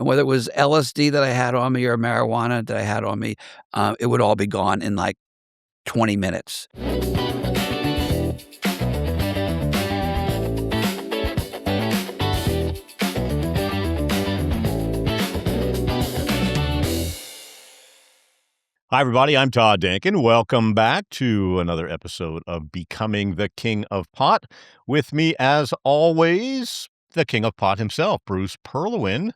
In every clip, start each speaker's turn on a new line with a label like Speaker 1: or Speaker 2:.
Speaker 1: And whether it was LSD that I had on me or marijuana that I had on me, it would all be gone in like 20 minutes.
Speaker 2: Hi, everybody. I'm Todd Dankin. Welcome back to another episode of Becoming the King of Pot. With me, as always, the King of Pot himself, Bruce Perlowin.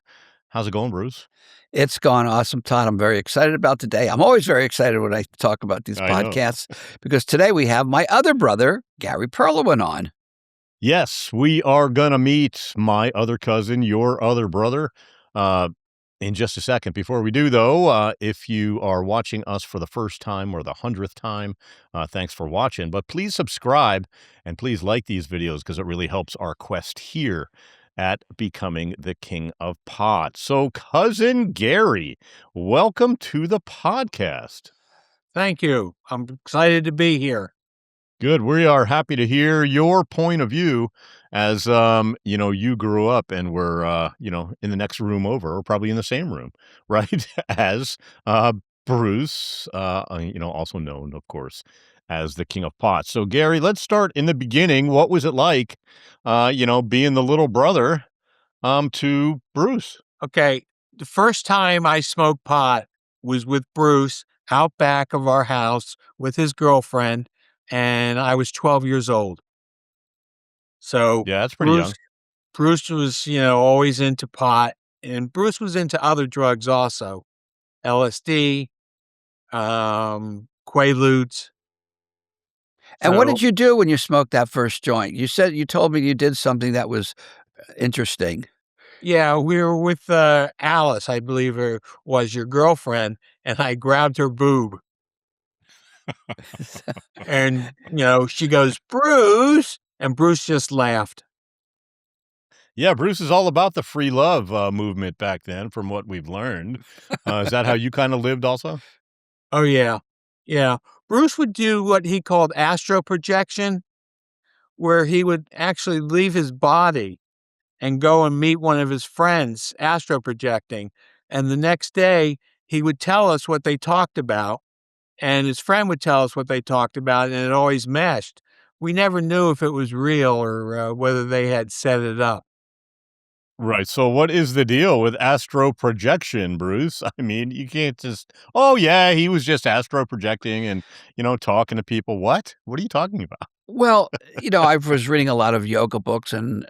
Speaker 2: How's it going, Bruce?
Speaker 1: It's gone awesome, Todd. I'm very excited about today. I'm always very excited when I talk about these
Speaker 2: I know.
Speaker 1: podcasts because today we have my other brother, Gary Perlowin, on.
Speaker 2: Yes, we are going to meet my other cousin, your other brother, in just a second. Before we do, though, if you are watching us for the first time or the 100th time, thanks for watching. But please subscribe and please like these videos because it really helps our quest here at Becoming the King of Pot. So, Cousin Gary, welcome to the podcast.
Speaker 3: Thank you. I'm excited to be here.
Speaker 2: Good. We are happy to hear your point of view as, you grew up and were, in the next room over, or probably in the same room, right? As Bruce, also known, of course, as the King of Pot. So, Gary, let's start in the beginning. What was it like, being the little brother to Bruce?
Speaker 3: Okay. The first time I smoked pot was with Bruce out back of our house with his girlfriend, and I was 12 years old. So
Speaker 2: Yeah, that's pretty young.
Speaker 3: Bruce was, always into pot, and Bruce was into other drugs also, LSD, Quaaludes.
Speaker 1: And what did you do when you smoked that first joint? You told me you did something that was interesting.
Speaker 3: Yeah, we were with Alice, I believe her was your girlfriend, and I grabbed her boob. And, she goes, Bruce, and Bruce just laughed.
Speaker 2: Yeah, Bruce is all about the free love movement back then, from what we've learned. Is that how you kind of lived also?
Speaker 3: Oh, yeah. Yeah. Bruce would do what he called astral projection, where he would actually leave his body and go and meet one of his friends, astral projecting. And the next day, he would tell us what they talked about, and his friend would tell us what they talked about, and it always meshed. We never knew if it was real or whether they had set it up.
Speaker 2: Right. So what is the deal with astro projection, Bruce? I mean, you can't just, oh, yeah, he was just astro projecting and, talking to people. What? What are you talking about?
Speaker 1: Well, I was reading a lot of yoga books and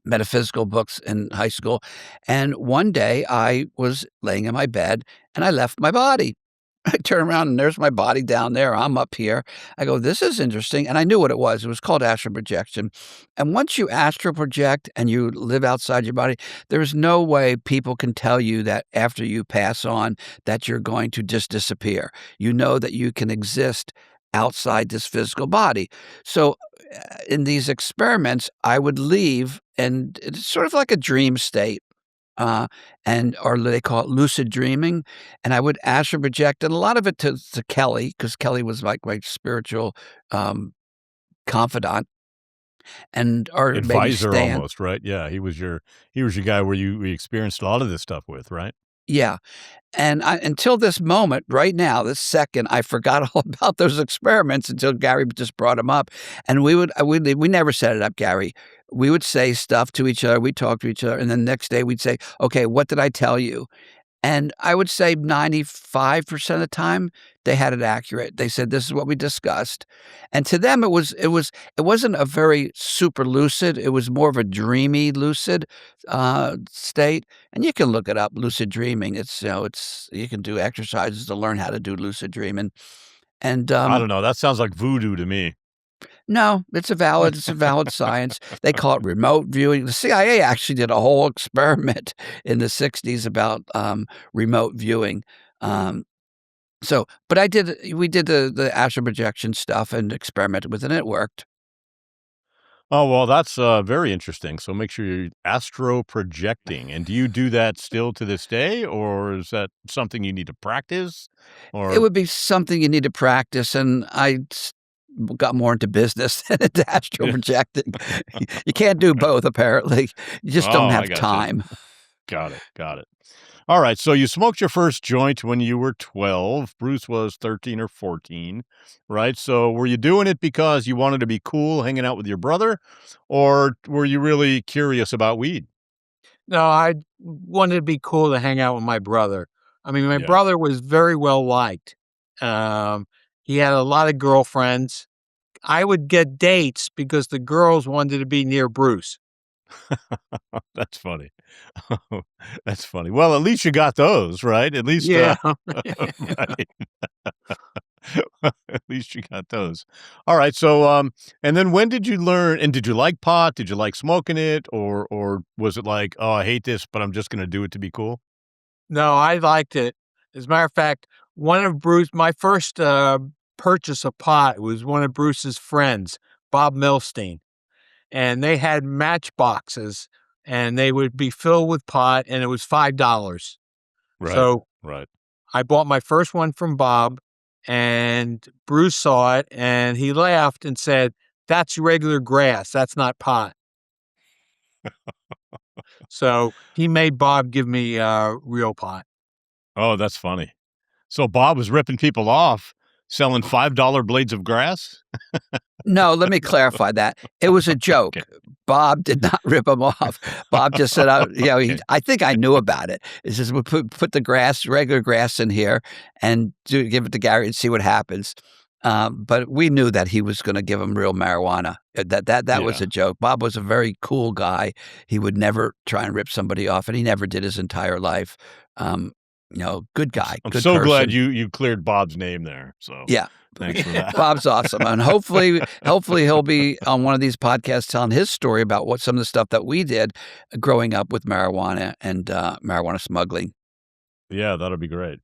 Speaker 1: metaphysical books in high school. And one day I was laying in my bed and I left my body. I turn around and there's my body down there. I'm up here. I go, this is interesting. And I knew what it was. It was called astral projection. And once you astral project and you live outside your body, there's no way people can tell you that after you pass on that you're going to just disappear. You know that you can exist outside this physical body. So in these experiments, I would leave and it's sort of like a dream state. Or they call it lucid dreaming, and I would astral project, and a lot of it to Kelly, because Kelly was like my spiritual confidant, or maybe
Speaker 2: Advisor
Speaker 1: Stan.
Speaker 2: almost, right? Yeah, he was your guy where you experienced a lot of this stuff with, right?
Speaker 1: Yeah, and until this moment, right now, this second, I forgot all about those experiments until Gary just brought them up, and we never set it up, Gary. We would say stuff to each other, we'd talk to each other, and then the next day we'd say, okay, what did I tell you? And I would say 95% of the time they had it accurate. They said, this is what we discussed. And to them, it wasn't a very super lucid. It was more of a dreamy lucid state. And you can look it up, lucid dreaming. You can do exercises to learn how to do lucid dreaming. And
Speaker 2: I don't know. That sounds like voodoo to me.
Speaker 1: no, it's a valid science. They call it remote viewing. The CIA actually did a whole experiment in the 60s about remote viewing. But we did the astral projection stuff and experimented with it, and it worked.
Speaker 2: Oh, well, that's very interesting. So make sure you're astro projecting. And do you do that still to this day, or is that something you need to practice? Or
Speaker 1: It would be something you need to practice, and I got more into business than into astral projecting. You can't do both, apparently. You just don't
Speaker 2: I
Speaker 1: have
Speaker 2: gotcha.
Speaker 1: time.
Speaker 2: Got it, got it. Alright, so you smoked your first joint when you were 12, Bruce was 13 or 14, right? So, were you doing it because you wanted to be cool hanging out with your brother, or were you really curious about weed?
Speaker 3: No, I wanted to be cool to hang out with my brother. I mean, my
Speaker 2: Yeah.
Speaker 3: brother was very well liked. Um, he had a lot of girlfriends. I would get dates because the girls wanted to be near Bruce.
Speaker 2: That's funny. That's funny. Well, at least you got those, right? At least,
Speaker 3: Yeah.
Speaker 2: right. At least you got those. Alright, so, and then when did you learn and did you like pot? Did you like smoking it? Or was it like, "Oh, I hate this, but I'm just gonna do it to be cool?"
Speaker 3: No, I liked it. As a matter of fact, one of Bruce my first, purchase of pot was one of Bruce's friends, Bob Milstein, and they had matchboxes, and they would be filled with pot, and it was $5.
Speaker 2: Right,
Speaker 3: So,
Speaker 2: right.
Speaker 3: I bought my first one from Bob, and Bruce saw it, and he laughed and said, "That's regular grass, that's not pot." So, he made Bob give me, real pot.
Speaker 2: Oh, that's funny. So Bob was ripping people off, selling $5 blades of grass?
Speaker 1: No, let me clarify that. It was a
Speaker 2: Okay.
Speaker 1: joke. Bob did not rip him off. Bob just said,
Speaker 2: Okay.
Speaker 1: I think I knew about it. He says, "We put the grass, regular grass in here and give it to Gary and see what happens." But we knew that he was gonna give him real marijuana. That was
Speaker 2: Yeah.
Speaker 1: a joke. Bob was a very cool guy. He would never try and rip somebody off, and he never did his entire life. Um, good guy,
Speaker 2: I'm
Speaker 1: good
Speaker 2: so glad
Speaker 1: person.
Speaker 2: you cleared Bob's name there, so
Speaker 1: Yeah.
Speaker 2: thanks for that.
Speaker 1: Bob's awesome, and hopefully he'll be on one of these podcasts telling his story about what some of the stuff that we did growing up with marijuana and, marijuana smuggling.
Speaker 2: Yeah, that'll be great.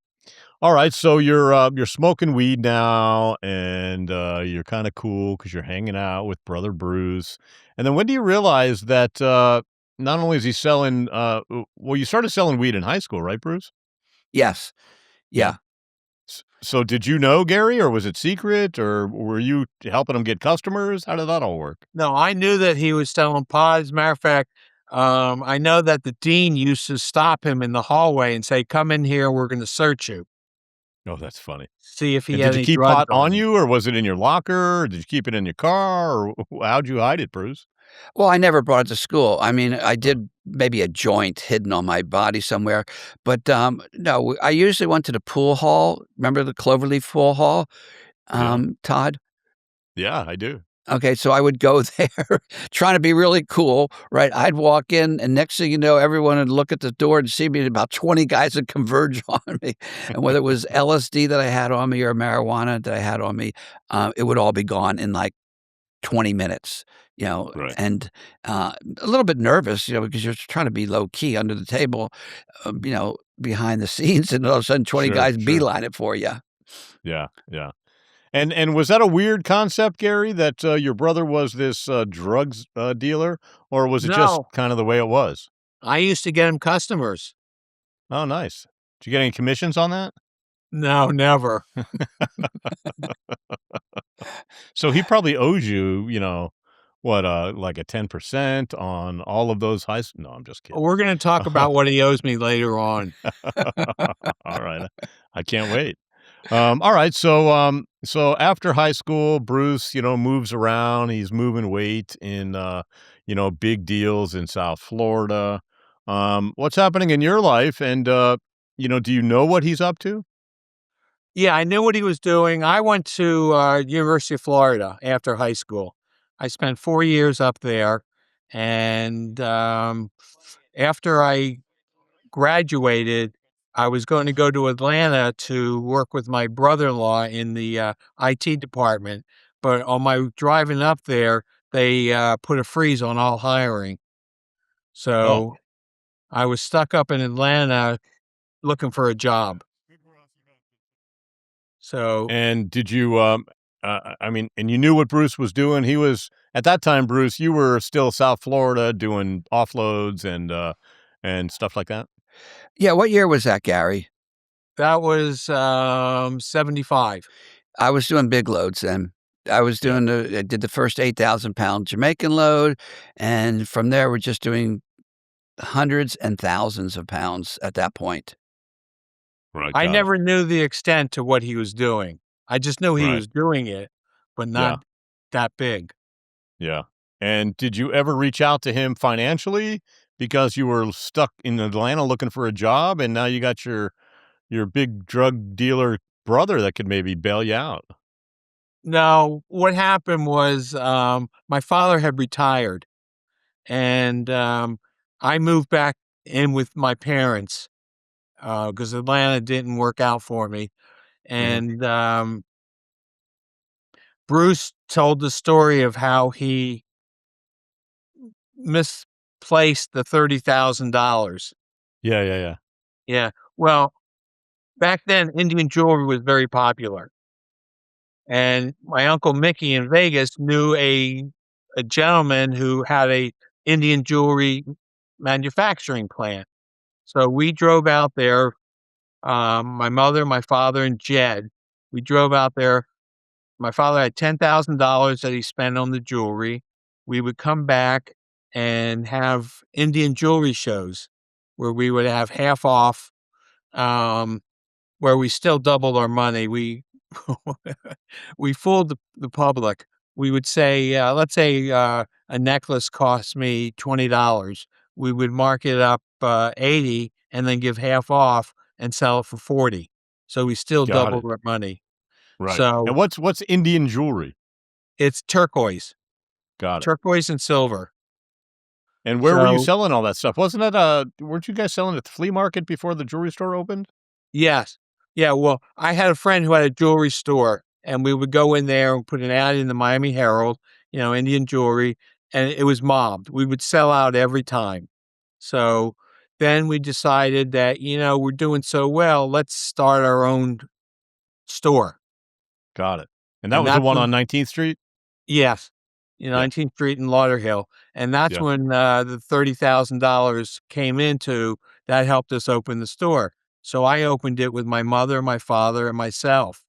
Speaker 2: Alright, so you're smoking weed now, and, you're kinda cool because 'cause you're hanging out with brother Bruce, and then when do you realize that, not only is he selling, well, you started selling weed in high school, right, Bruce?
Speaker 1: Yes.
Speaker 2: Yeah.
Speaker 1: Yeah.
Speaker 2: So did you know Gary, or was it secret, or were you helping him get customers? How did that all work?
Speaker 3: No, I knew that he was selling pot. As a matter of fact, I know that the dean used to stop him in the hallway and say, "Come in here, we're gonna search you,
Speaker 2: Oh, that's funny.
Speaker 3: see if he
Speaker 2: And
Speaker 3: had
Speaker 2: did you
Speaker 3: any
Speaker 2: keep
Speaker 3: drugs
Speaker 2: pot
Speaker 3: on
Speaker 2: on
Speaker 3: him."
Speaker 2: you, or was it in your locker, or did you keep it in your car, or how'd you hide it, Bruce?
Speaker 1: Well, I never brought it to school. I mean, I
Speaker 2: Oh,
Speaker 1: did maybe a joint hidden on my body somewhere, but, no, I usually went to the pool hall. Remember the Cloverleaf Pool Hall,
Speaker 2: yeah.
Speaker 1: Todd?
Speaker 2: Yeah, I do.
Speaker 1: Okay, so I would go there trying to be really cool, right? I'd walk in, and next thing you know, everyone would look at the door and see me, and about 20 guys would converge on me, and whether it was LSD that I had on me or marijuana that I had on me, it would all be gone in, like, 20 minutes,
Speaker 2: Right.
Speaker 1: and, a little bit nervous, because you're trying to be low key under the table, behind the scenes, and all of a sudden 20
Speaker 2: Sure,
Speaker 1: guys
Speaker 2: sure.
Speaker 1: beeline it for you.
Speaker 2: Yeah, yeah. And was that a weird concept, Gary, that, your brother was this, drugs, dealer, or was it just
Speaker 3: No,
Speaker 2: kinda the way it was?
Speaker 3: I used to get him customers.
Speaker 2: Oh, nice. Did you get any commissions on that?
Speaker 3: No, never.
Speaker 2: So he probably owes you, what, like a 10% on all of those no, I'm just kidding.
Speaker 3: We're gonna talk about what he owes me later on.
Speaker 2: Alright, I can't wait. Alright, so after high school, Bruce, moves around, he's moving weight in, big deals in South Florida. What's happening in your life, and, do you know what he's up to?
Speaker 3: Yeah, I knew what he was doing. I went to, University of Florida after high school. I spent 4 years up there, and, after I graduated, I was going to go to Atlanta to work with my brother-in-law in the, IT department, but on my driving up there, they, put a freeze on all hiring.
Speaker 2: Oh.
Speaker 3: So, I was stuck up in Atlanta looking for a job. So
Speaker 2: And did you, I mean, and you knew what Bruce was doing? He was at that time, Bruce, you were still South Florida doing offloads and stuff like that?
Speaker 1: Yeah, what year was that, Gary?
Speaker 3: that was, 75.
Speaker 1: I was doing big loads then.
Speaker 2: Yeah.
Speaker 1: I did the first 8,000-pound Jamaican load, and from there, we're just doing hundreds and thousands of pounds at that point.
Speaker 2: Right,
Speaker 3: I
Speaker 2: got it.
Speaker 3: never knew the extent to what he was doing. I just knew he
Speaker 2: Right.
Speaker 3: was doing it, but not
Speaker 2: Yeah,
Speaker 3: that big.
Speaker 2: yeah. And did you ever reach out to him financially because you were stuck in Atlanta looking for a job, and now you got your big drug dealer brother that could maybe bail you out?
Speaker 3: No, what happened was, my father had retired, and, I moved back in with my parents, because Atlanta didn't work out for me,
Speaker 2: Mhm.
Speaker 3: and, Bruce told the story of how he misplaced the $30,000.
Speaker 2: Yeah, yeah, yeah.
Speaker 3: Yeah, well, back then, Indian jewelry was very popular, and my uncle Mickey in Vegas knew a gentleman who had a Indian jewelry manufacturing plant. So we drove out there, my mother, my father, and Jed. We drove out there. My father had $10,000 that he spent on the jewelry. We would come back and have Indian jewelry shows where we would have half off, um, where we still doubled our money. We we fooled the public. We would say, let's say, a necklace costs me $20. We would mark it up, 80 and then give half off and sell it for 40. So we still
Speaker 2: Got
Speaker 3: doubled
Speaker 2: it.
Speaker 3: our money.
Speaker 2: Right.
Speaker 3: So
Speaker 2: And what's Indian jewelry?
Speaker 3: it's
Speaker 2: Got it.
Speaker 3: turquoise and silver.
Speaker 2: And where were you
Speaker 3: So
Speaker 2: selling all that stuff? Wasn't that, weren't you guys selling at the flea market before the jewelry store opened?
Speaker 3: yes. Yeah, well, I had a friend who had a jewelry store, and we would go in there and put an ad in the Miami Herald, Indian jewelry, and it was mobbed. We would sell out every time. So then we decided that, we're doing so well, let's start our own store.
Speaker 2: Got it. And that
Speaker 3: And
Speaker 2: was the
Speaker 3: that's
Speaker 2: one
Speaker 3: when
Speaker 2: on 19th Street?
Speaker 3: yes,
Speaker 2: Yeah,
Speaker 3: 19th Street in Lauderhill. And that's
Speaker 2: yeah.
Speaker 3: when the $30,000 came into that helped us open the store. So I opened it with my mother, my father, and myself.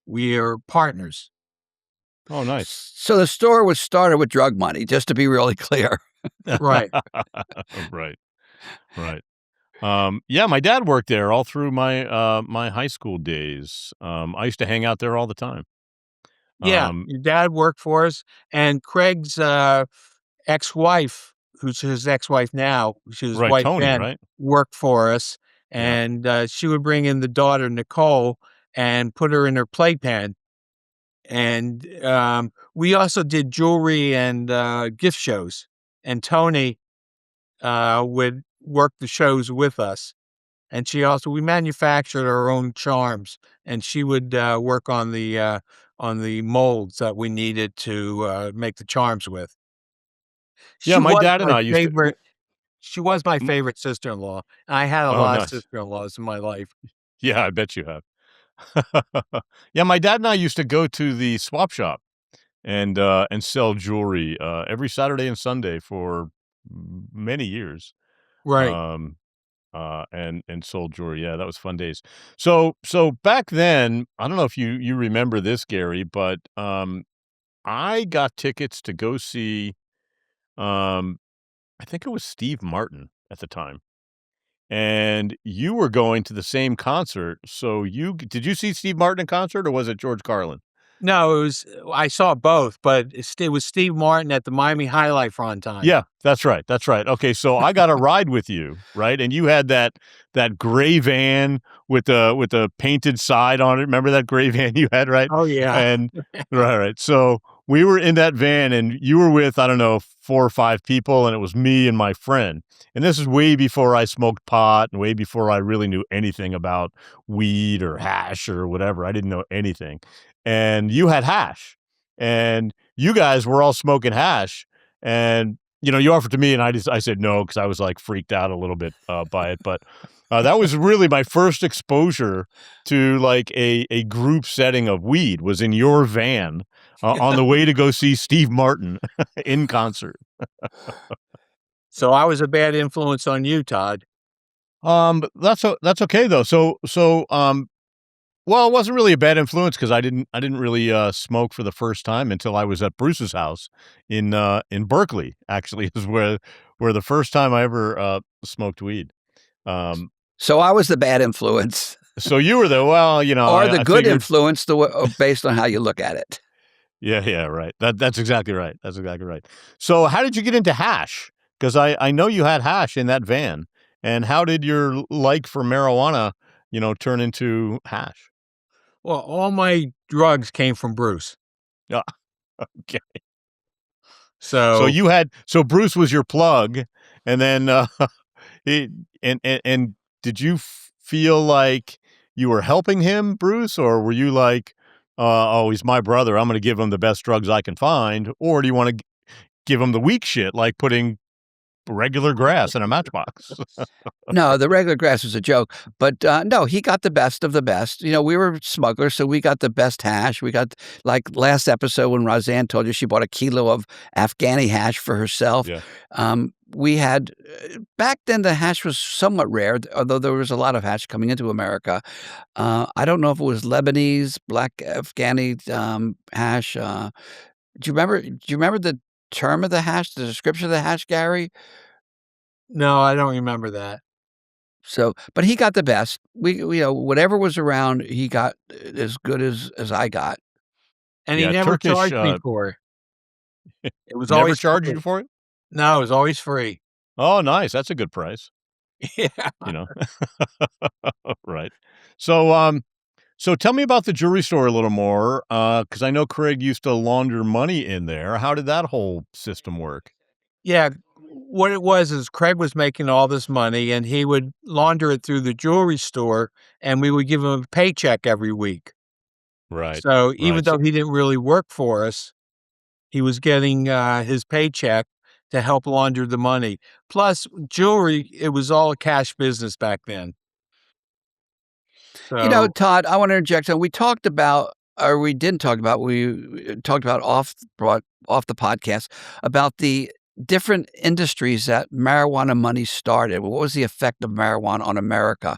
Speaker 3: We are partners.
Speaker 2: Oh, nice.
Speaker 1: So the store was started with drug money, just to be really clear.
Speaker 3: Right.
Speaker 2: Right, right. Yeah, my dad worked there all through my high school days. I used to hang out there all the time.
Speaker 3: Yeah,
Speaker 2: Um,
Speaker 3: your dad worked for us, and Craig's, ex-wife, who's his ex-wife now, she was his
Speaker 2: right,
Speaker 3: wife
Speaker 2: Tony,
Speaker 3: then,
Speaker 2: right?
Speaker 3: worked for us,
Speaker 2: Yeah.
Speaker 3: and, she would bring in the daughter, Nicole, and put her in her playpen, and, we also did jewelry and, gift shows, and Tony, would work the shows with us. And we manufactured our own charms, and she would, work on the molds that we needed to, make the charms with.
Speaker 2: Yeah,
Speaker 3: She
Speaker 2: my
Speaker 3: was
Speaker 2: dad and
Speaker 3: my
Speaker 2: I used to
Speaker 3: favorite she was my
Speaker 2: m
Speaker 3: favorite sister-in-law, and I had a
Speaker 2: oh,
Speaker 3: lot of
Speaker 2: nice.
Speaker 3: sister-in-laws in my life.
Speaker 2: Yeah, I bet you have. Yeah, my dad and I used to go to the swap shop and sell jewelry, every Saturday and Sunday for many years.
Speaker 3: Right.
Speaker 2: Um, and sold jewelry. Yeah, that was fun days. So back then, I don't know if you remember this, Gary, but, I got tickets to go see, um, I think it was Steve Martin at the time, and you were going to the same concert, so did you see Steve Martin in concert, or was it George Carlin?
Speaker 3: No, I saw both, but it was Steve Martin at the Miami High Life on time.
Speaker 2: Yeah, that's right, that's right. Okay, so I got a ride with you, right? And you had that gray van with the painted side on it. Remember that gray van you had, right?
Speaker 3: Oh, yeah.
Speaker 2: And right. So we were in that van, and you were with, I don't know, 4 or 5 people, and it was me and my friend. And this is way before I smoked pot and way before I really knew anything about weed or hash or whatever. I didn't know anything. And you had hash, and you guys were all smoking hash, and you offered to me, and I said no because I was, like, freaked out a little bit, by it, but, that was really my first exposure to, like, a group setting of weed was in your van, on the way to go see Steve Martin in concert.
Speaker 3: So I was a bad influence on you, Todd.
Speaker 2: But that's okay, though. Well, it wasn't really a bad influence because I didn't really, smoke for the first time until I was at Bruce's house in Berkeley, actually, is where the first time I ever, smoked weed. Um,
Speaker 1: So I was the bad influence
Speaker 2: so you were the well,
Speaker 1: or the
Speaker 2: I
Speaker 1: good
Speaker 2: figured.
Speaker 1: influence based on how you look at it.
Speaker 2: Yeah, yeah, right. That's exactly right. That's exactly right. So how did you get into hash? Because I know you had hash in that van. And how did your like for marijuana, turn into hash?
Speaker 3: Well, all my drugs came from Bruce.
Speaker 2: Yeah. Okay. So
Speaker 3: So,
Speaker 2: Bruce was your plug, and then he and did you feel like you were helping him, Bruce, or were you like, oh, he's my brother, I'm going to give him the best drugs I can find, or do you want to give him the weak shit like putting regular grass in a matchbox?
Speaker 1: No, the regular grass was a joke, but, no, he got the best of the best. We were smugglers, so we got the best hash. We got like, last episode when Roseanne told you she bought a kilo of Afghani hash for herself.
Speaker 2: Yeah.
Speaker 1: We had back then, the hash was somewhat rare, although there was a lot of hash coming into America. I don't know if it was Lebanese, black Afghani, hash. Do you remember the term of the hash, the description of the hash, Gary?
Speaker 3: no, I don't remember that.
Speaker 1: So, but he got the best. Whatever was around, he got as good as I got.
Speaker 3: And he
Speaker 2: Yeah,
Speaker 3: never
Speaker 2: Turkish,
Speaker 3: charged me for it. It was
Speaker 2: never
Speaker 3: always
Speaker 2: charged
Speaker 3: free.
Speaker 2: you for it?
Speaker 3: No, it was always free.
Speaker 2: Oh, nice, that's a good price,
Speaker 3: Yeah.
Speaker 2: you know? Right. So, so tell me about the jewelry store a little more, because I know Craig used to launder money in there. How did that whole system work?
Speaker 3: Yeah, what it was is Craig was making all this money, and he would launder it through the jewelry store, and we would give him a paycheck every week.
Speaker 2: Right,
Speaker 3: So even
Speaker 2: right, so
Speaker 3: though he didn't really work for us, he was getting, his paycheck to help launder the money. Plus, jewelry, it was all a cash business back then. So
Speaker 1: Todd, I want to interject. And we talked about, or we didn't talk about, we talked about off the podcast about the different industries that marijuana money started. What was the effect of marijuana on America?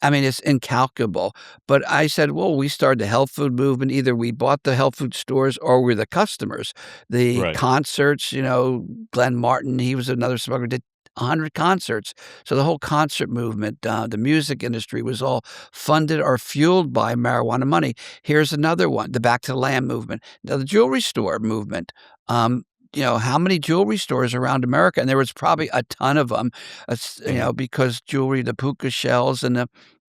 Speaker 1: I mean, it's incalculable. But I said, well, we started the health food movement. Either we bought the health food stores or we're the customers. The
Speaker 2: right.
Speaker 1: concerts, Glenn Martin, he was another smuggler, did 100 concerts. So the whole concert movement, the music industry was all funded or fueled by marijuana money. Here's another one, the Back to the Land movement. Now, the jewelry store movement. How many jewelry stores around America? And there was probably a ton of them,
Speaker 2: Mhm,
Speaker 1: because jewelry, the puka shells and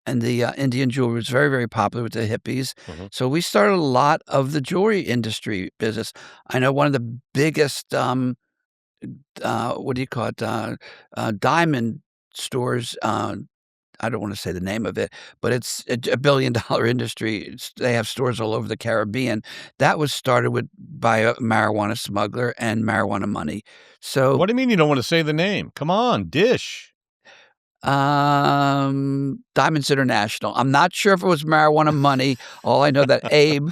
Speaker 1: the Indian jewelry was very, very popular with the hippies.
Speaker 2: mhm.
Speaker 1: So we started a lot of the jewelry industry business. I know one of the biggest, what do you call it, diamond stores. I don't want to say the name of it, but it's a billion-dollar industry. They have stores all over the Caribbean. That was started by a marijuana smuggler and marijuana money. So,
Speaker 2: What do you mean you don't wanna say the name? Come on, dish.
Speaker 1: Diamonds International. I'm not sure if it was marijuana money. All I know that Abe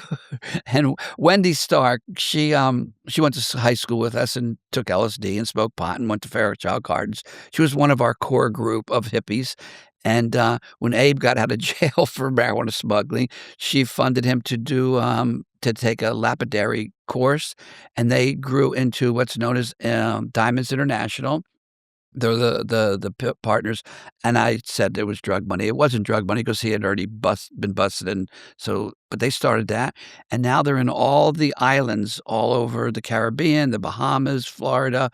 Speaker 1: and Wendy Stark, she went to high school with us and took LSD and smoked pot and went to Fairchild Gardens. She was one of our core group of hippies. And when Abe got out of jail for marijuana smuggling, she funded him to take a lapidary course, and they grew into what's known as Diamonds International. They're the partners, and I said it was drug money. It wasn't drug money because he had already been busted, and so but they started that, and now they're in all the islands all over the Caribbean, the Bahamas, Florida,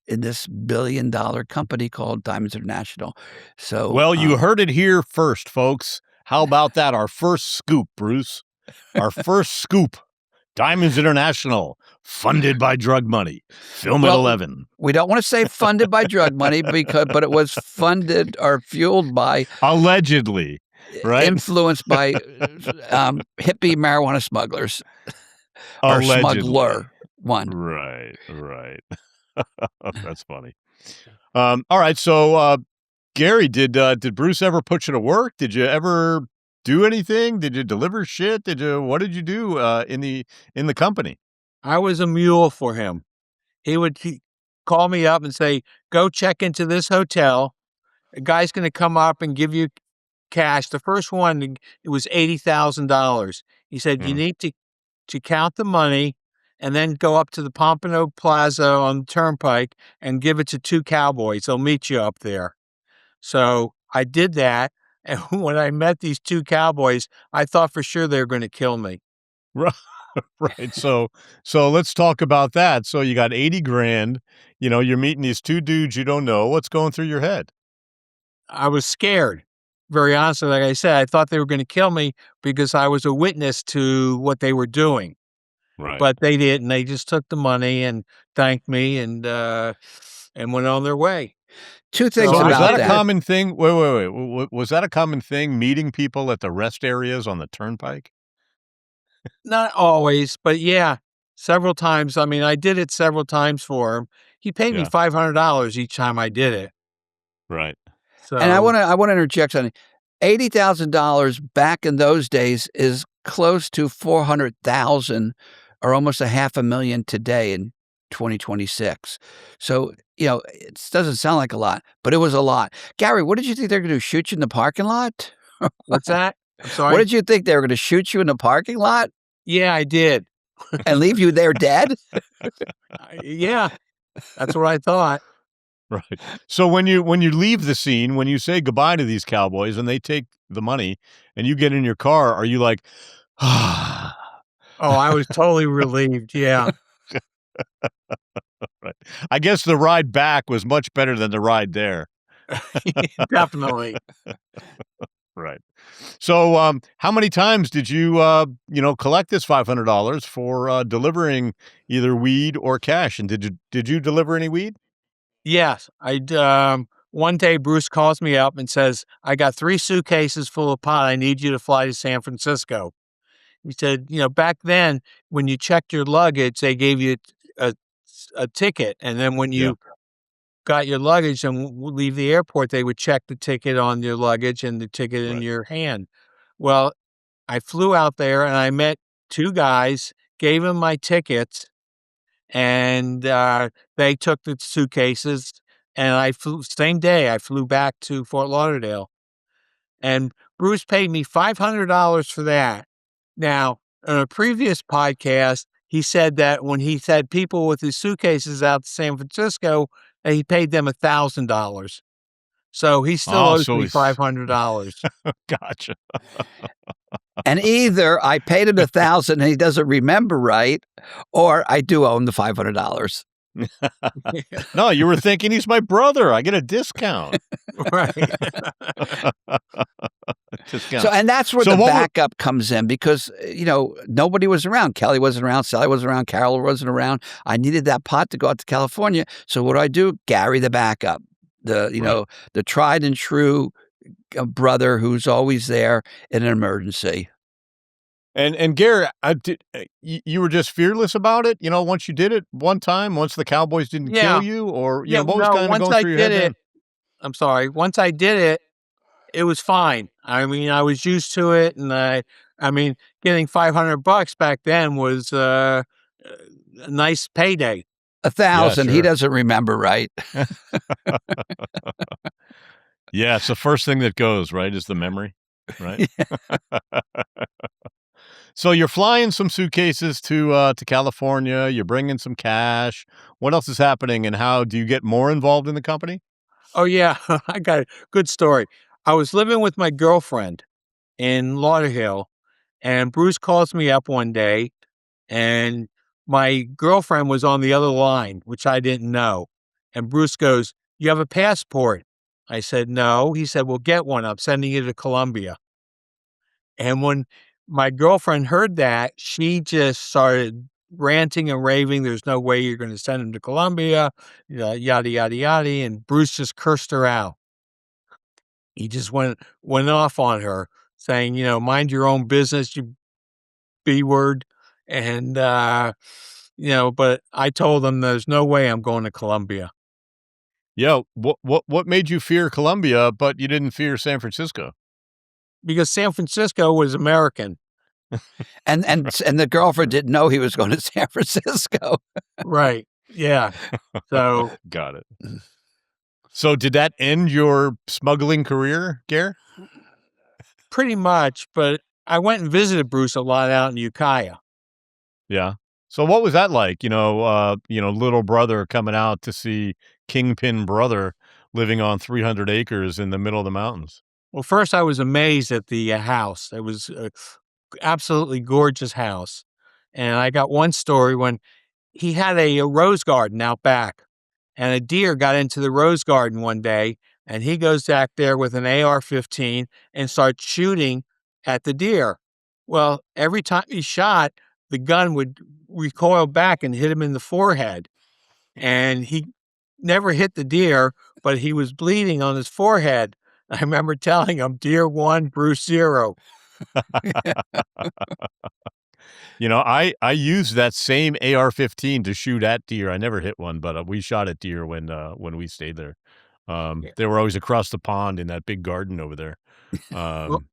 Speaker 1: in this billion-dollar company called Diamonds International. So,
Speaker 2: Well, you heard it here first, folks. How about that? Our first scoop, Bruce. Our first scoop. Diamonds International, funded by drug money. Film at
Speaker 1: well,
Speaker 2: 11.
Speaker 1: we don't wanna say funded by drug money but it was funded or fueled by,
Speaker 2: Allegedly, right?
Speaker 1: influenced by, hippie marijuana smugglers or
Speaker 2: Allegedly.
Speaker 1: smuggler, one.
Speaker 2: Right, right. That's funny. All right, so, Gary, did Bruce ever put you to work? Did you ever do anything? Did you deliver shit? What did you do, in the company?
Speaker 3: I was a mule for him. He call me up and say, "Go check into this hotel. A guy's gonna come up and give you cash." The first one, it was $80,000. He said, "You
Speaker 2: Mhm.
Speaker 3: need to count the money and then go up to the Pompano Plaza on the Turnpike and give it to 2 cowboys. They'll meet you up there. So I did that, and when I met these 2 cowboys, I thought for sure they were gonna kill me.
Speaker 2: Right. Right. So let's talk about that. So you got 80 grand, you're meeting these 2 dudes you don't know. What's going through your head?
Speaker 3: I was scared. Very honestly, like I said, I thought they were gonna kill me because I was a witness to what they were doing,
Speaker 2: Right.
Speaker 3: but they didn't. They just took the money and thanked me and went on their way.
Speaker 1: 2
Speaker 3: So
Speaker 1: things
Speaker 2: So was
Speaker 3: I
Speaker 1: about
Speaker 2: that a
Speaker 3: did
Speaker 1: that.
Speaker 3: it.
Speaker 2: common thing? Wait. Was that a common thing, meeting people at the rest areas on the turnpike?
Speaker 3: Not always, but yeah, several times. I mean, I did it several times for him. He paid me
Speaker 2: Yeah.
Speaker 3: $500 each time I did it.
Speaker 2: Right.
Speaker 1: And
Speaker 3: So
Speaker 1: I wanna interject something. $80,000 back in those days is close to 400,000 or almost a half a million today in 2026. So, it doesn't sound like a lot, but it was a lot. Gary, what did you think they were gonna do, shoot you in the parking lot?
Speaker 3: what's that? I'm
Speaker 1: What
Speaker 3: sorry?
Speaker 1: did you think they were gonna shoot you in the parking lot
Speaker 3: Yeah, I did.
Speaker 1: and leave you there dead?
Speaker 3: Yeah, that's what I thought.
Speaker 2: Right. So when you leave the scene, when you say goodbye to these cowboys and they take the money and you get in your car, are you like, ah,
Speaker 3: Oh, I was totally relieved. Yeah.
Speaker 2: right. I guess the ride back was much better than the ride there.
Speaker 3: Definitely.
Speaker 2: Right. So, how many times did you, collect this $500 for delivering either weed or cash? And did you deliver any weed?
Speaker 3: Yes, one day Bruce calls me up and says, "I got 3 suitcases full of pot. I need you to fly to San Francisco." He said, back then, when you checked your luggage, they gave you a a ticket, and then when
Speaker 2: Yeah.
Speaker 3: you got your luggage and leave the airport, they would check the ticket on your luggage and the ticket in
Speaker 2: Right.
Speaker 3: your hand. Well, I flew out there and I met 2 guys, gave them my tickets, and, they took the suitcases, and I flew same day, I flew back to Fort Lauderdale, and Bruce paid me $500 for that. Now, on a previous podcast, he said that when he had people with his suitcases out to San Francisco, that he paid them $1,000. So he still
Speaker 2: Oh,
Speaker 3: owes
Speaker 2: so
Speaker 3: me
Speaker 2: he's
Speaker 3: $500.
Speaker 2: gotcha.
Speaker 1: And either I paid him 1,000 and he doesn't remember right, or I do owe him the $500.
Speaker 2: No, you were thinking he's my brother. I get a discount.
Speaker 3: Right.
Speaker 1: So
Speaker 2: Discount.
Speaker 1: and that's where
Speaker 2: So
Speaker 1: the
Speaker 2: what were
Speaker 1: backup comes in because, nobody was around. Kelly wasn't around, Sally wasn't around, Carol wasn't around. I needed that pot to go out to California. So what do? Gary the backup,
Speaker 2: right.
Speaker 1: the tried and true, brother who's always there in an emergency.
Speaker 2: And Gary, you were just fearless about it? Once you did it one time, once the Cowboys didn't kill
Speaker 3: Yeah.
Speaker 2: you, or
Speaker 3: Yeah,
Speaker 2: what was
Speaker 3: no,
Speaker 2: kinda
Speaker 3: once
Speaker 2: going
Speaker 3: I
Speaker 2: through your
Speaker 3: did
Speaker 2: head
Speaker 3: it
Speaker 2: then?
Speaker 3: I'm sorry, once I did it, it was fine. I mean, I was used to it, and I mean, getting $500 back then was, a nice payday.
Speaker 2: Yeah,
Speaker 1: 1,000, he
Speaker 2: sure.
Speaker 1: doesn't remember right.
Speaker 2: Yeah, it's the first thing that goes, right, is the memory, right? So you're flying some suitcases to California, you're bringing some cash. What else is happening, and how do you get more involved in the company?
Speaker 3: Oh, yeah, I got a good story. I was living with my girlfriend in Lauderhill, and Bruce calls me up one day, and my girlfriend was on the other line, which I didn't know, and Bruce goes, "You have a passport?" I said, "No." He said, "Well, get one. I'm sending you to Colombia." And when my girlfriend heard that, she just started ranting and raving, "There's no way you're gonna send him to Colombia, yada, yada, yada," and Bruce just cursed her out. He just went off on her saying, "Mind your own business, you B word," and, but I told him there's no way I'm going to Colombia
Speaker 2: Yeah, what made you fear Colombia, but you didn't fear San Francisco?
Speaker 3: because San Francisco was American.
Speaker 1: And the girlfriend didn't know he was going to San Francisco.
Speaker 3: Right. Yeah. So,
Speaker 2: Got it. So did that end your smuggling career, Gare?
Speaker 3: pretty much, but I went and visited Bruce a lot out in Ukiah.
Speaker 2: Yeah. So what was that like? Little brother coming out to see Kingpin brother living on 300 acres in the middle of the mountains.
Speaker 3: Well, first I was amazed at the house. It was a absolutely gorgeous house. And I got one story when he had a rose garden out back, and a deer got into the rose garden one day, and he goes back there with an AR-15 and starts shooting at the deer. Well, every time he shot, the gun would recoil back and hit him in the forehead, and he never hit the deer, but he was bleeding on his forehead. I remember telling him, "Deer 1, Bruce 0."
Speaker 2: I used that same AR-15 to shoot at deer. I never hit one, but we shot at deer when we stayed there.
Speaker 3: Yeah.
Speaker 2: They were always across the pond in that big garden over there.
Speaker 3: Well,
Speaker 2: Um,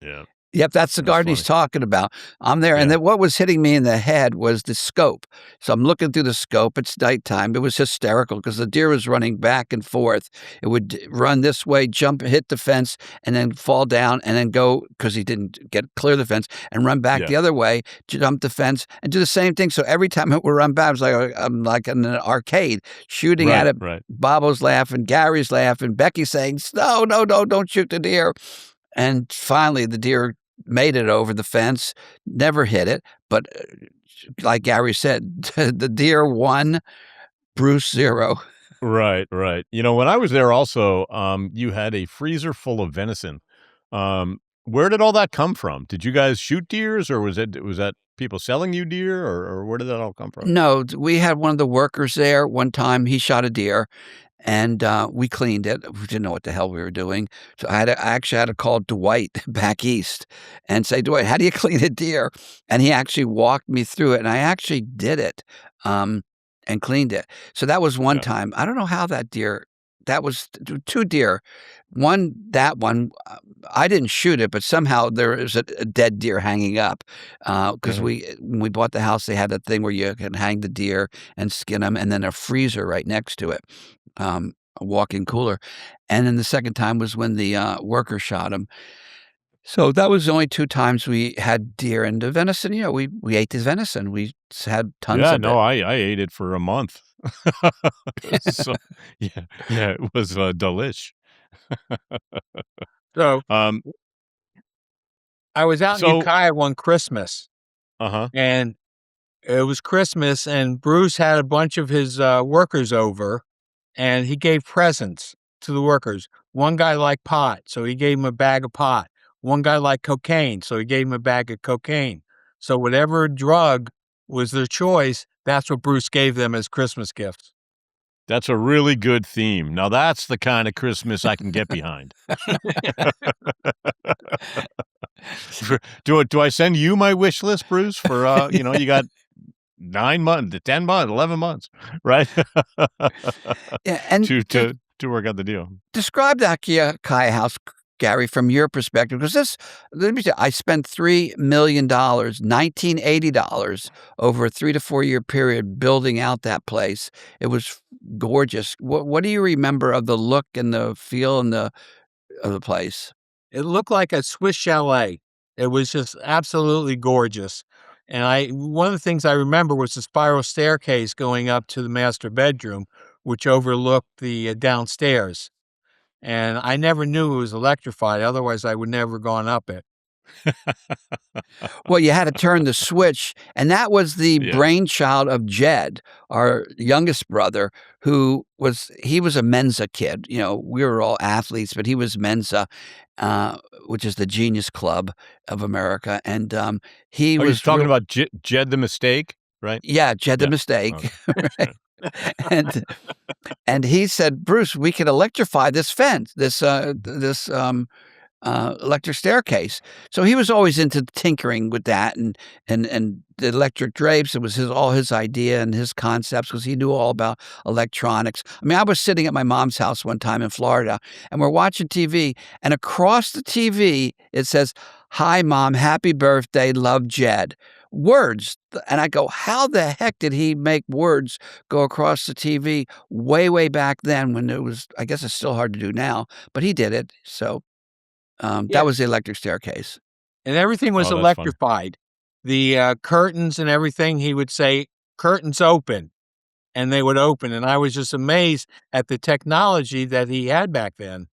Speaker 2: yeah,
Speaker 1: Yep, that's the
Speaker 2: it was
Speaker 1: garden he's
Speaker 2: funny.
Speaker 1: talking about. I'm there, and
Speaker 2: Yeah,
Speaker 1: then what was hitting me in the head was the scope. So I'm looking through the scope. It's nighttime. It was hysterical because the deer was running back and forth. It would run this way, jump, hit the fence, and then fall down, and then go because he didn't get clear the fence, and run back
Speaker 2: yeah,
Speaker 1: the other way, jump the fence, and do the same thing. So every time it would run back, I was like I'm like in an arcade shooting at
Speaker 2: right,
Speaker 1: it.
Speaker 2: right.
Speaker 1: Bobo's laughing, Gary's laughing, Becky's saying, "No, no, no, don't shoot the deer." And finally, the deer made it over the fence, never hit it, but, like Gary said, the deer 1, Bruce 0.
Speaker 2: Right, right. When I was there also, you had a freezer full of venison. Where did all that come from? Did you guys shoot deers, or was that people selling you deer, or where did that all come from?
Speaker 1: No, we had one of the workers there one time, he shot a deer, and, we cleaned it. We didn't know what the hell we were doing. So I actually had to call Dwight back east and say, "Dwight, how do you clean a deer?" And he actually walked me through it, and I actually did it, and cleaned it. So that was one
Speaker 2: Yeah.
Speaker 1: time. I don't know how that was 2 deer. That one, I didn't shoot it, but somehow there is a dead deer hanging up, because
Speaker 2: Mhm.
Speaker 1: when we bought the house, they had that thing where you can hang the deer and skin them, and then a freezer right next to it, a walk-in cooler, and then the second time was when the, worker shot him. So that was the only 2 times we had deer, and the venison, we ate the venison. We had tons
Speaker 2: Yeah,
Speaker 1: of
Speaker 2: no,
Speaker 1: it.
Speaker 2: I ate it for a month. So yeah, yeah, it was, delish.
Speaker 3: so
Speaker 2: Um,
Speaker 3: I was out in
Speaker 2: so
Speaker 3: Ukiah one Christmas,
Speaker 2: Uh-huh.
Speaker 3: and it was Christmas, and Bruce had a bunch of his, workers over, and he gave presents to the workers. One guy liked pot, so he gave him a bag of pot. One guy liked cocaine, so he gave him a bag of cocaine. So whatever drug was their choice, that's what Bruce gave them as Christmas gifts.
Speaker 2: That's a really good theme. Now that's the kind of Christmas I can get behind. Do I send you my wish list, Bruce, for, you got 9 months, 10 months, 11 months, right?
Speaker 1: Yeah, and
Speaker 2: To work out the deal.
Speaker 1: describe that Kaya house, Gary, from your perspective, because let me tell you, I spent $3 million, $1980, over a 3 to 4 year period building out that place. It was gorgeous. What do you remember of the look and the feel and of the place?
Speaker 3: It looked like a Swiss chalet. It was just absolutely gorgeous. And one of the things I remember was the spiral staircase going up to the master bedroom, which overlooked the downstairs. And I never knew it was electrified. Otherwise, I would never gone up it.
Speaker 1: Well, you had to turn the switch, and that was the
Speaker 2: Yeah.
Speaker 1: brainchild of Jed, our youngest brother, he was a Mensa kid. We were all athletes, but he was Mensa, which is the genius club of America, and, he
Speaker 2: Are you
Speaker 1: was
Speaker 2: talking
Speaker 1: real.
Speaker 2: about Jed the Mistake, right?
Speaker 1: Yeah, Jed the
Speaker 2: Yeah. Okay.
Speaker 1: Mistake, right?
Speaker 2: Right.
Speaker 1: And and he said, "Bruce, we could electrify this fence, this electric staircase." So he was always into tinkering with that and the electric drapes. It was all his idea and his concepts because he knew all about electronics. I mean, I was sitting at my mom's house one time in Florida, and we're watching TV, and across the TV it says, "Hi, Mom, happy birthday, love, Jed." Words, and I go, "How the heck did he make words go across the TV way, way back then when it was?" I guess it's still hard to do now, but he did it. So
Speaker 3: Yeah.
Speaker 1: that was the electric staircase.
Speaker 3: And everything was
Speaker 2: Oh, that's funny.
Speaker 3: electrified. the curtains and everything, he would say, "Curtains open," and they would open, and I was just amazed at the technology that he had back then.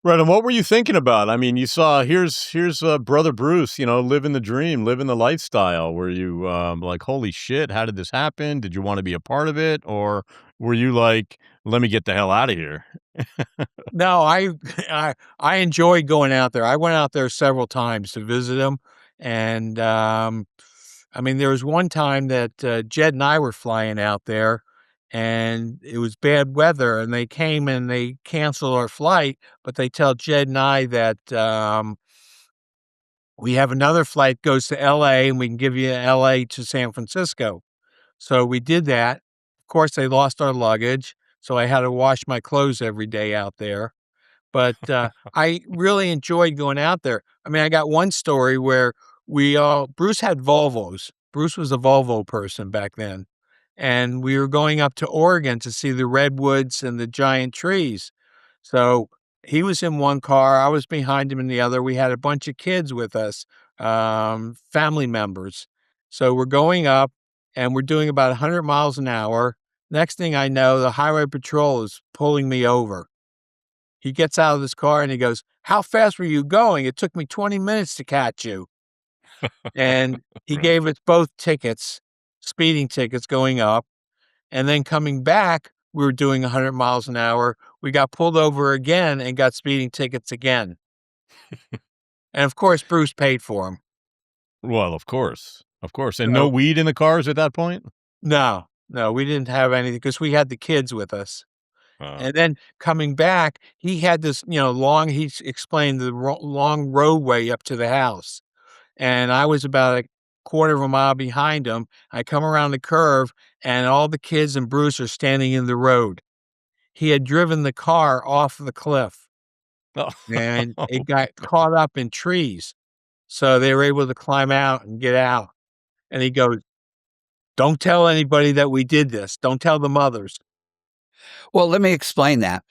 Speaker 2: Right, and what were you thinking about? I mean, you saw here's brother Bruce, living the dream, living the lifestyle. Were you, like, "Holy shit, how did this happen?" Did you wanna be a part of it? Or were you like, "Let me get the hell out of here"?
Speaker 3: No, I enjoyed going out there. I went out there several times to visit him, and, I mean, there was one time that, Jed and I were flying out there, and it was bad weather, and they came and they canceled our flight, but they tell Jed and I that, "We have another flight goes to LA, and we can give you LA to San Francisco." So we did that. Of course, they lost our luggage, so I had to wash my clothes every day out there. But, I really enjoyed going out there. I mean, I got one story where Bruce had Volvos. Bruce was a Volvo person back then, and we were going up to Oregon to see the redwoods and the giant trees. So, he was in one car, I was behind him in the other. We had a bunch of kids with us, family members. So, we're going up, and we're doing about 100 miles an hour. Next thing I know, the highway patrol is pulling me over. He gets out of his car and he goes, "How fast were you going? It took me 20 minutes to catch you." And he
Speaker 2: Right.
Speaker 3: gave us both tickets, speeding tickets going up. And then coming back, we were doing 100 miles an hour. We got pulled over again and got speeding tickets again. And of course, Bruce paid for them.
Speaker 2: Well, of course, and no
Speaker 3: So,
Speaker 2: weed in the cars at that point?
Speaker 3: no, no, we didn't have anything because we had the kids with us.
Speaker 2: Uh,
Speaker 3: And then coming back, he had this, long, he explained the long roadway up to the house. And I was about a quarter of a mile behind him. I come around the curve, and all the kids and Bruce are standing in the road. He had driven the car off the cliff,
Speaker 2: oh,
Speaker 3: and it got
Speaker 2: no.
Speaker 3: caught up in trees, so they were able to climb out and get out. And he goes, "Don't tell anybody that we did this. Don't tell the mothers."
Speaker 1: Well, let me explain that.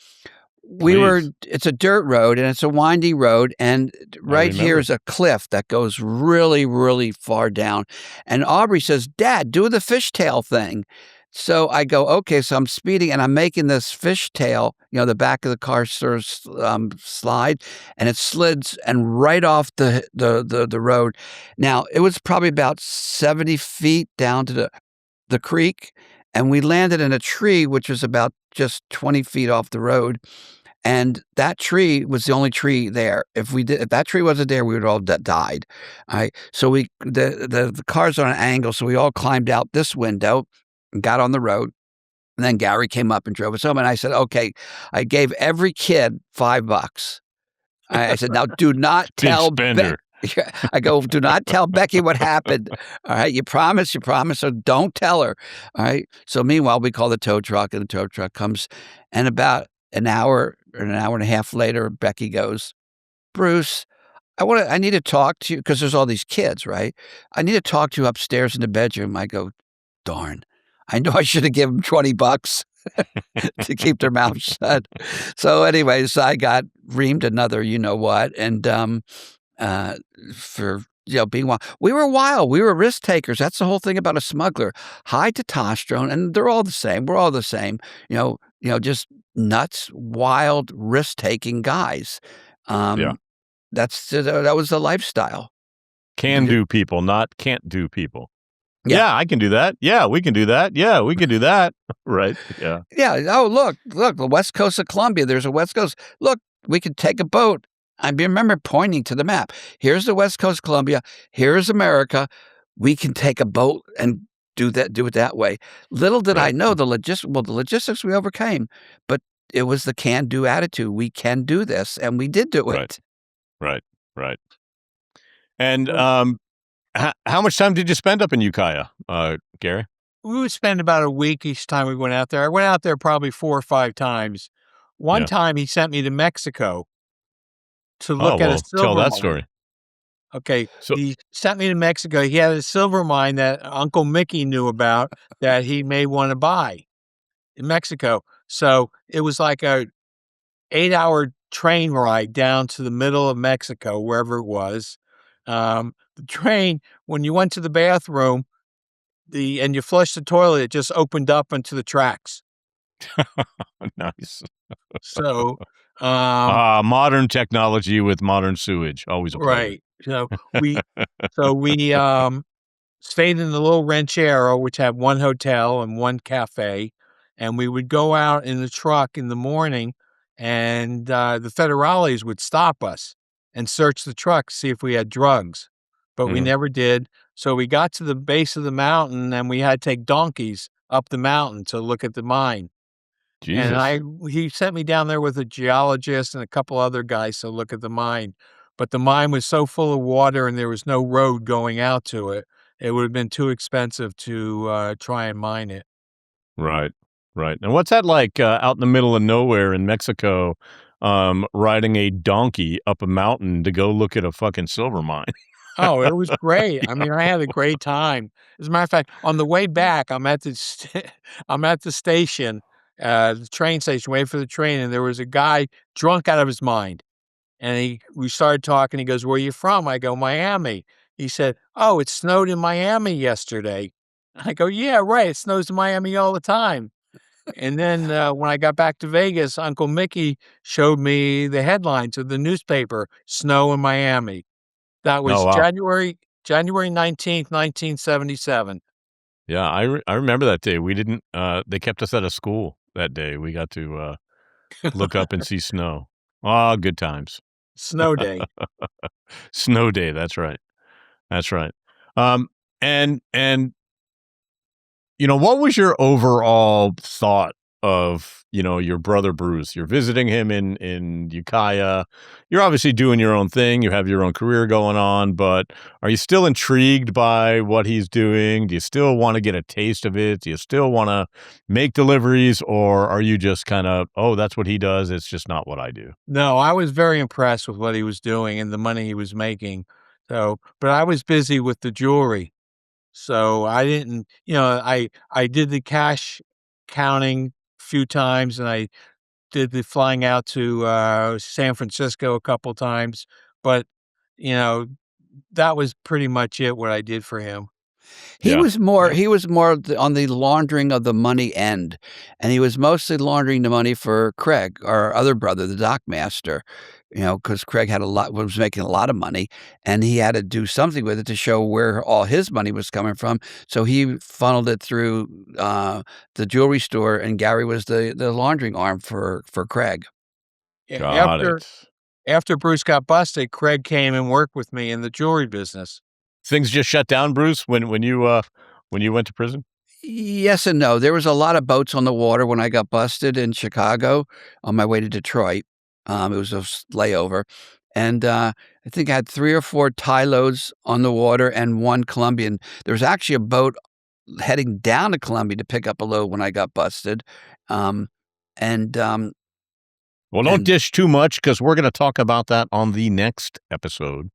Speaker 2: Please.
Speaker 1: It's a dirt road and it's a windy road, and
Speaker 2: I
Speaker 1: right here
Speaker 2: remember.
Speaker 1: is a cliff that goes really, really far down. And Aubrey says, "Dad, do the fishtail thing." So I go, okay, so I'm speeding and I'm making this fishtail, the back of the car sort of slide, and it slids and right off the road. Now it was probably about 70 feet down to the creek, and we landed in a tree which was about just 20 feet off the road, and that tree was the only tree there. If that tree wasn't there, we would all died. Alright, so the car's on an angle, so we all climbed out this window and got on the road, and then Gary came up and drove us home, and I said, "Okay," I gave every kid $5. I said, "Now do not
Speaker 2: Big
Speaker 1: tell Beck."
Speaker 2: spender.
Speaker 1: Yeah, I go, "Do not tell Becky what happened. All right, you promise, you promise, so don't tell her." All right. So meanwhile, we call the tow truck, and the tow truck comes, and about an hour or an hour and a half later, Becky goes, "Bruce, I need to talk to you," because there's all these kids, right? "I need to talk to you upstairs in the bedroom." I go, "Darn. I know I should have given 'em $20 to keep their mouth shut." So anyways, I got reamed another you know what, and, uh, for, being wild. We were wild, we were risk takers, that's the whole thing about a smuggler. High testosterone, and they're all the same, we're all the same, just nuts, wild, risk-taking guys.
Speaker 2: Yeah.
Speaker 1: Um, that was the lifestyle.
Speaker 2: Can
Speaker 1: D
Speaker 2: do people, not can't do people.
Speaker 1: Yeah.
Speaker 2: "Yeah, I can do that. Yeah, we can do that. Yeah, we can do that." Right? Yeah.
Speaker 1: Yeah, "Oh, look, the west coast of Colombia, there's a west coast. Look, we could take a boat." I remember pointing to the map. "Here's the west coast of Colombia, here's America, we can take a boat and do it that way." Little did I
Speaker 2: Right.
Speaker 1: know the logistics we overcame, but it was the can-do attitude. We can do this, and we did do
Speaker 2: Right.
Speaker 1: it.
Speaker 2: Right. Right. And,
Speaker 3: So,
Speaker 2: how much time did you spend up in Ukiah, Gary?
Speaker 3: we would spend about a week each time we went out there. I went out there probably 4 or 5 times. One
Speaker 2: Yeah.
Speaker 3: time, he sent me to Mexico to
Speaker 2: Oh,
Speaker 3: look at a
Speaker 2: well, tell
Speaker 3: silver
Speaker 2: that
Speaker 3: mine.
Speaker 2: story.
Speaker 3: Okay,
Speaker 2: So
Speaker 3: he sent me to Mexico. He had a silver mine that Uncle Mickey knew about that he may wanna buy in Mexico. So, it was like a 8-hour train ride down to the middle of Mexico, wherever it was. The train, when you went to the bathroom, and you flushed the toilet, it just opened up into the tracks.
Speaker 2: Nice.
Speaker 3: So, um
Speaker 2: Modern technology with modern sewage. Always a pleasure.
Speaker 3: right. So we stayed in the little ranchero, which had one hotel and one cafe, and we would go out in the truck in the morning, and, the federales would stop us and search the truck, see if we had drugs, but we
Speaker 2: Mhm.
Speaker 3: never did. So we got to the base of the mountain, and we had to take donkeys up the mountain to look at the mine. And
Speaker 2: Jesus.
Speaker 3: he sent me down there with a geologist and a couple other guys to look at the mine, but the mine was so full of water and there was no road going out to it, it would have been too expensive to, try and mine it.
Speaker 2: Right. Right. And what's that like, out in the middle of nowhere in Mexico, riding a donkey up a mountain to go look at a fucking silver mine?
Speaker 3: Oh, it was great. I mean, I had a great time. As a matter of fact, on the way back, I'm at the station, the train station, waiting for the train, and there was a guy drunk out of his mind. And we started talking. He goes, "Where you from?" I go, "Miami." He said, "Oh, it snowed in Miami yesterday." I go, "Yeah, right. It snows in Miami all the time." And then when I got back to Vegas, Uncle Mickey showed me the headlines of the newspaper, "Snow in Miami." That
Speaker 2: Oh,
Speaker 3: was
Speaker 2: wow.
Speaker 3: January 19th, 1977.
Speaker 2: Yeah, I remember that day. We didn't, they kept us out of school that day. We got to, look up and see snow. Ah, good times.
Speaker 3: Snow day.
Speaker 2: Snow day, that's right. That's right. Um, and what was your overall thought of, your brother Bruce? You're visiting him in Ukiah. You're obviously doing your own thing. You have your own career going on, but are you still intrigued by what he's doing? Do you still want to get a taste of it? Do you still want to make deliveries, or are you just kind of, oh, that's what he does. It's just not what I do.
Speaker 3: No, I was very impressed with what he was doing and the money he was making. So, but I was busy with the jewelry. So I didn't, I did the cash counting a few times, and I did the flying out to, San Francisco a couple times, but, you know, that was pretty much it what I did for him.
Speaker 1: He
Speaker 2: Yeah.
Speaker 1: was more
Speaker 2: Yeah.
Speaker 1: he was more on the laundering of the money end, and he was mostly laundering the money for Craig, our other brother, the dock master, because Craig had a lot was making a lot of money, and he had to do something with it to show where all his money was coming from, so he funneled it through, the jewelry store, and Gary was the laundering arm for Craig.
Speaker 3: A
Speaker 2: Got
Speaker 3: after
Speaker 2: it.
Speaker 3: after Bruce got busted, Craig came and worked with me in the jewelry business.
Speaker 2: Things just shut down, Bruce, when you went to prison?
Speaker 1: Yes and no. There was a lot of boats on the water when I got busted in Chicago on my way to Detroit. It was a layover, and I think I had 3 or 4 tie loads on the water and 1 Colombian. There was actually a boat heading down to Columbia to pick up a load when I got busted, um, and, um,
Speaker 2: Well, don't
Speaker 1: and
Speaker 2: dish too much because we're gonna talk about that on the next episode,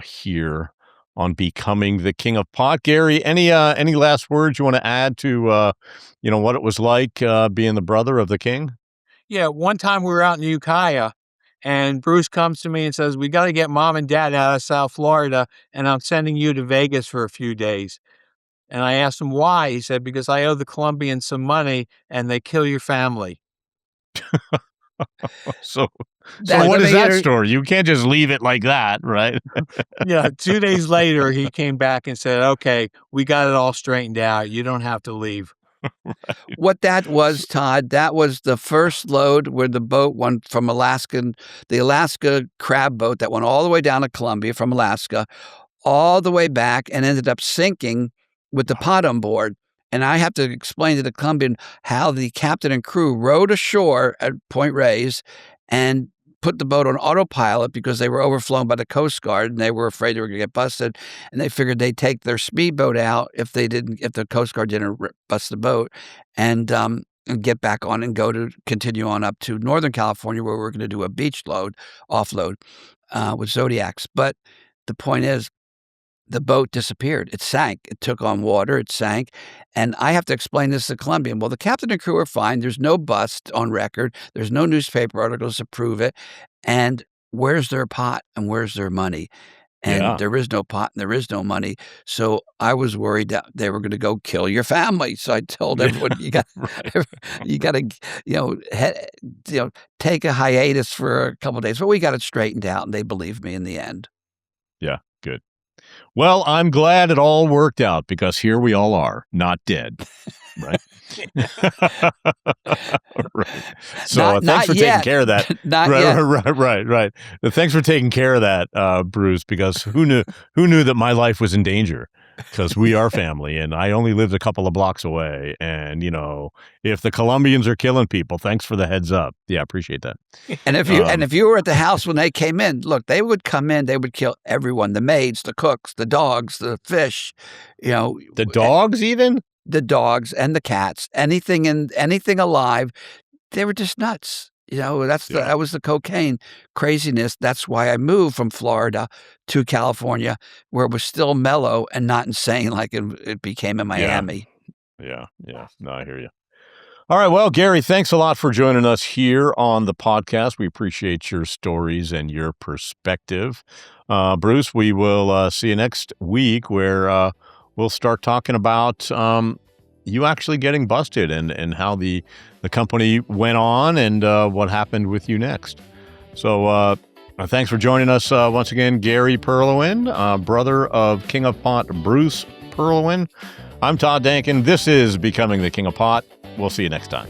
Speaker 2: here on Becoming the King of Pot. Gary, any last words you wanna add to, what it was like, being the brother of the king?
Speaker 3: Yeah, one time we were out in Ukiah, and Bruce comes to me and says, "We gotta get mom and dad out of South Florida, and I'm sending you to Vegas for a few days." And I asked him why. He said, "Because I owe the Colombians some money, and they kill your family."
Speaker 2: So so
Speaker 1: that
Speaker 2: what
Speaker 1: let
Speaker 2: is
Speaker 1: me
Speaker 2: that
Speaker 1: inter
Speaker 2: story? You can't just leave it like that, right?
Speaker 3: Yeah, 2 days later, he came back and said, "Okay, we got it all straightened out. You don't have to leave."
Speaker 1: what that
Speaker 2: S
Speaker 1: was, Todd, that was the first load where the boat went from the Alaska crab boat that went all the way down to Columbia from Alaska, all the way back and ended up sinking with the pot on board. And I have to explain to the Colombian how the captain and crew rowed ashore at Point Reyes and put the boat on autopilot because they were overflown by the Coast Guard and they were afraid they were going to get busted. And they figured they'd take their speedboat out if the Coast Guard didn't bust the boat, and get back on and continue on up to Northern California where we're going to do a beach offload with Zodiacs. But the point is, the boat disappeared. It sank. It took on water. It sank. And I have to explain this to Colombian. Well, the captain and crew are fine. There's no bust on record. There's no newspaper articles to prove it. And where's their pot and where's their money? and
Speaker 2: Yeah.
Speaker 1: there is no pot and there is no money. So I was worried that they were going to go kill your family. So I told everyone, you got,
Speaker 2: Right.
Speaker 1: you got to, take a hiatus for a couple of days. But we got it straightened out, and they believed me in the end.
Speaker 2: Yeah, good. Well, I'm glad it all worked out because here we all are, not dead, right? Right. So, thanks
Speaker 1: Not
Speaker 2: for taking
Speaker 1: yet.
Speaker 2: care of that.
Speaker 1: Not
Speaker 2: Right,
Speaker 1: yet.
Speaker 2: right. Thanks for taking care of that, Bruce, because who knew that my life was in danger? Because we are family, and I only lived a couple of blocks away, and, if the Colombians are killing people, thanks for the heads up. Yeah, appreciate that.
Speaker 1: And if you were at the house when they came in, look, they would come in, they would kill everyone, the maids, the cooks, the dogs, the fish,
Speaker 2: The dogs even?
Speaker 1: the dogs and the cats, anything alive. They were just nuts.
Speaker 2: Yeah.
Speaker 1: That was the cocaine craziness. That's why I moved from Florida to California, where it was still mellow and not insane like it became in Miami.
Speaker 2: Yeah. No, I hear you. All right. Well, Gary, thanks a lot for joining us here on the podcast. We appreciate your stories and your perspective. Bruce, we will see you next week where we'll start talking about you actually getting busted and how the company went on and what happened with you next. So thanks for joining us once again, Gary Perlowin, brother of King of Pot, Bruce Perlowin. I'm Todd Dankin. This is Becoming the King of Pot. We'll see you next time.